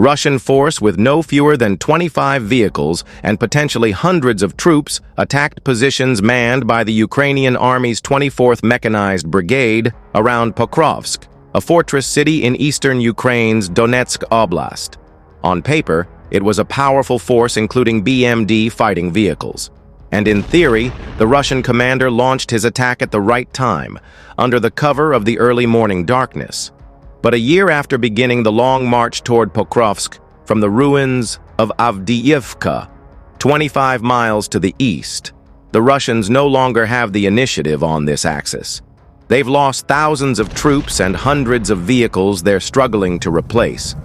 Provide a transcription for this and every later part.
Russian force with no fewer than 25 vehicles and potentially hundreds of troops attacked positions manned by the Ukrainian Army's 24th Mechanized Brigade around Pokrovsk, a fortress city in eastern Ukraine's Donetsk Oblast. On paper, it was a powerful force including BMD fighting vehicles. And in theory, the Russian commander launched his attack at the right time, under the cover of the early morning darkness. But a year after beginning the long march toward Pokrovsk from the ruins of Avdiivka, 25 miles to the east, the Russians no longer have the initiative on this axis. They've lost thousands of troops and hundreds of vehicles they're struggling to replace.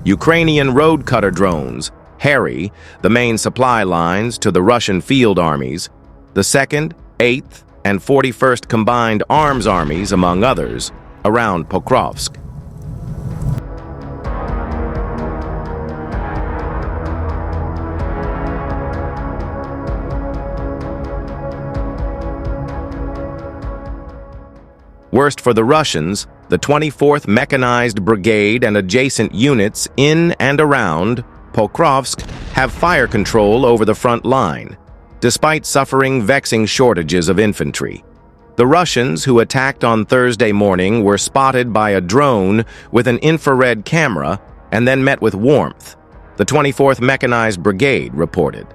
Ukrainian road cutter drones harry the main supply lines to the Russian field armies, the 2nd, 8th, and 41st Combined Arms Armies, among others, around Pokrovsk. Worst for the Russians, the 24th Mechanized Brigade and adjacent units in and around Pokrovsk have fire control over the front line, despite suffering vexing shortages of infantry. The Russians who attacked on Thursday morning were spotted by a drone with an infrared camera and then met with warmth, the 24th Mechanized Brigade reported.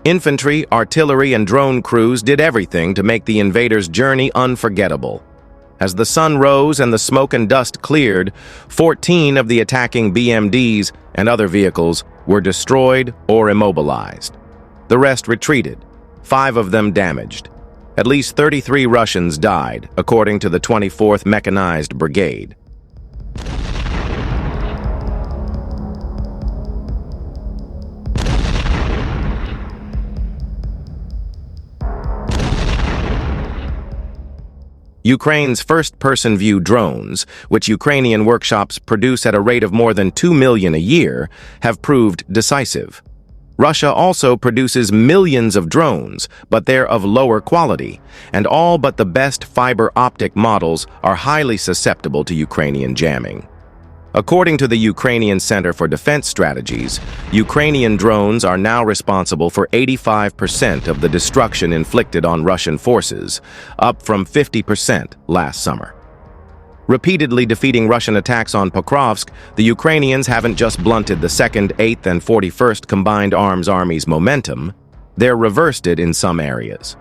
Infantry, artillery, and drone crews did everything to make the invaders' journey unforgettable. As the sun rose and the smoke and dust cleared, 14 of the attacking BMDs and other vehicles were destroyed or immobilized. The rest retreated, 5 of them damaged. At least 33 Russians died, according to the 24th Mechanized Brigade. Ukraine's first-person view drones, which Ukrainian workshops produce at a rate of more than 2 million a year, have proved decisive. Russia also produces millions of drones, but they're of lower quality, and all but the best fiber optic models are highly susceptible to Ukrainian jamming. According to the Ukrainian Center for Defense Strategies, Ukrainian drones are now responsible for 85% of the destruction inflicted on Russian forces, up from 50% last summer. Repeatedly defeating Russian attacks on Pokrovsk, the Ukrainians haven't just blunted the 2nd, 8th, and 41st Combined Arms Armies' momentum, they're reversed it in some areas.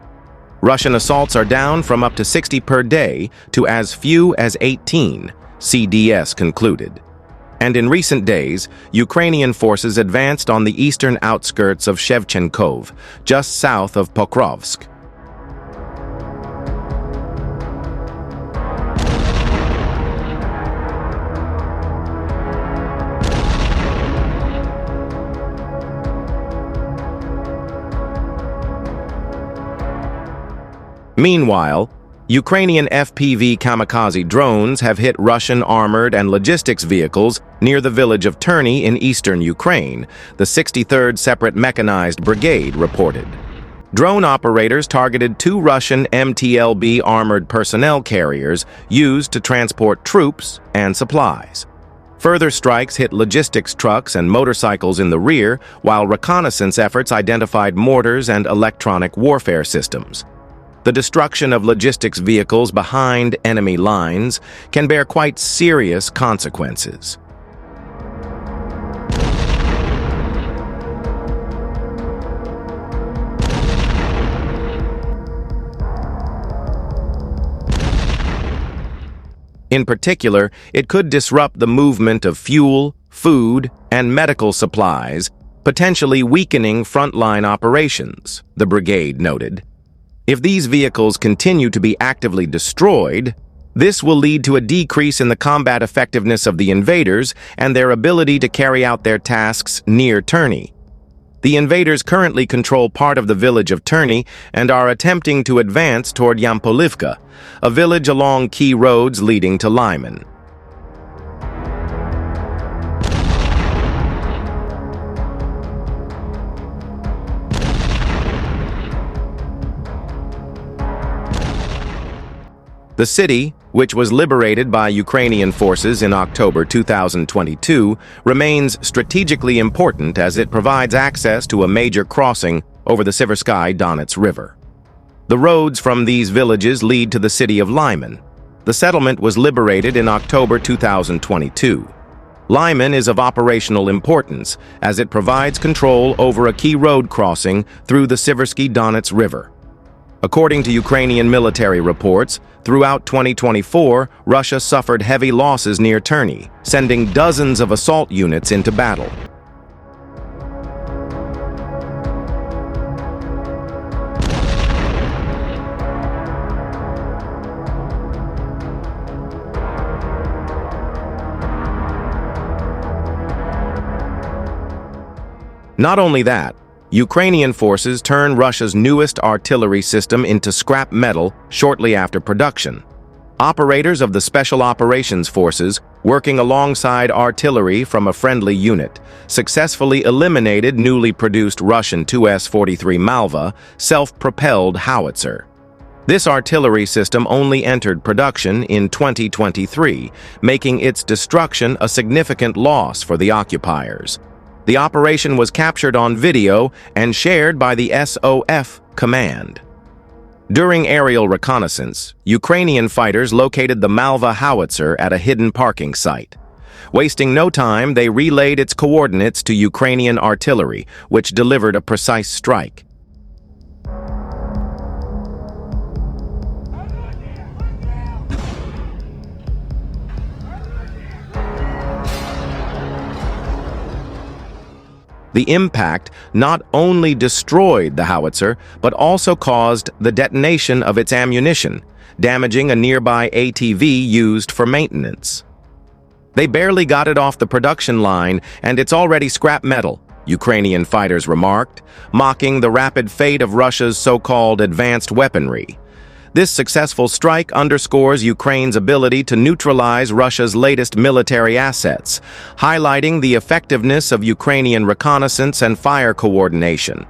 Russian assaults are down from up to 60 per day to as few as 18, CDS concluded. And in recent days, Ukrainian forces advanced on the eastern outskirts of Shevchenkov, just south of Pokrovsk. Meanwhile, Ukrainian FPV kamikaze drones have hit Russian armored and logistics vehicles near the village of Terny in eastern Ukraine, the 63rd Separate Mechanized Brigade reported. Drone operators targeted 2 Russian MTLB armored personnel carriers used to transport troops and supplies. Further strikes hit logistics trucks and motorcycles in the rear, while reconnaissance efforts identified mortars and electronic warfare systems. The destruction of logistics vehicles behind enemy lines can bear quite serious consequences. In particular, it could disrupt the movement of fuel, food, and medical supplies, potentially weakening frontline operations, the brigade noted. If these vehicles continue to be actively destroyed, this will lead to a decrease in the combat effectiveness of the invaders and their ability to carry out their tasks near Terny. The invaders currently control part of the village of Terny and are attempting to advance toward Yampolivka, a village along key roads leading to Lyman. The city, which was liberated by Ukrainian forces in October 2022, remains strategically important as it provides access to a major crossing over the Siversky Donets River. The roads from these villages lead to the city of Lyman. The settlement was liberated in October 2022. Lyman is of operational importance as it provides control over a key road crossing through the Siversky Donets River. According to Ukrainian military reports, throughout 2024, Russia suffered heavy losses near Terny, sending dozens of assault units into battle. Not only that, Ukrainian forces turned Russia's newest artillery system into scrap metal shortly after production. Operators of the Special Operations Forces, working alongside artillery from a friendly unit, successfully eliminated newly produced Russian 2S-43 Malva self-propelled howitzer. This artillery system only entered production in 2023, making its destruction a significant loss for the occupiers. The operation was captured on video and shared by the SOF command. During aerial reconnaissance, Ukrainian fighters located the Malva howitzer at a hidden parking site. Wasting no time, they relayed its coordinates to Ukrainian artillery, which delivered a precise strike. The impact not only destroyed the howitzer, but also caused the detonation of its ammunition, damaging a nearby ATV used for maintenance. They barely got it off the production line, and it's already scrap metal, Ukrainian fighters remarked, mocking the rapid fate of Russia's so-called advanced weaponry. This successful strike underscores Ukraine's ability to neutralize Russia's latest military assets, highlighting the effectiveness of Ukrainian reconnaissance and fire coordination.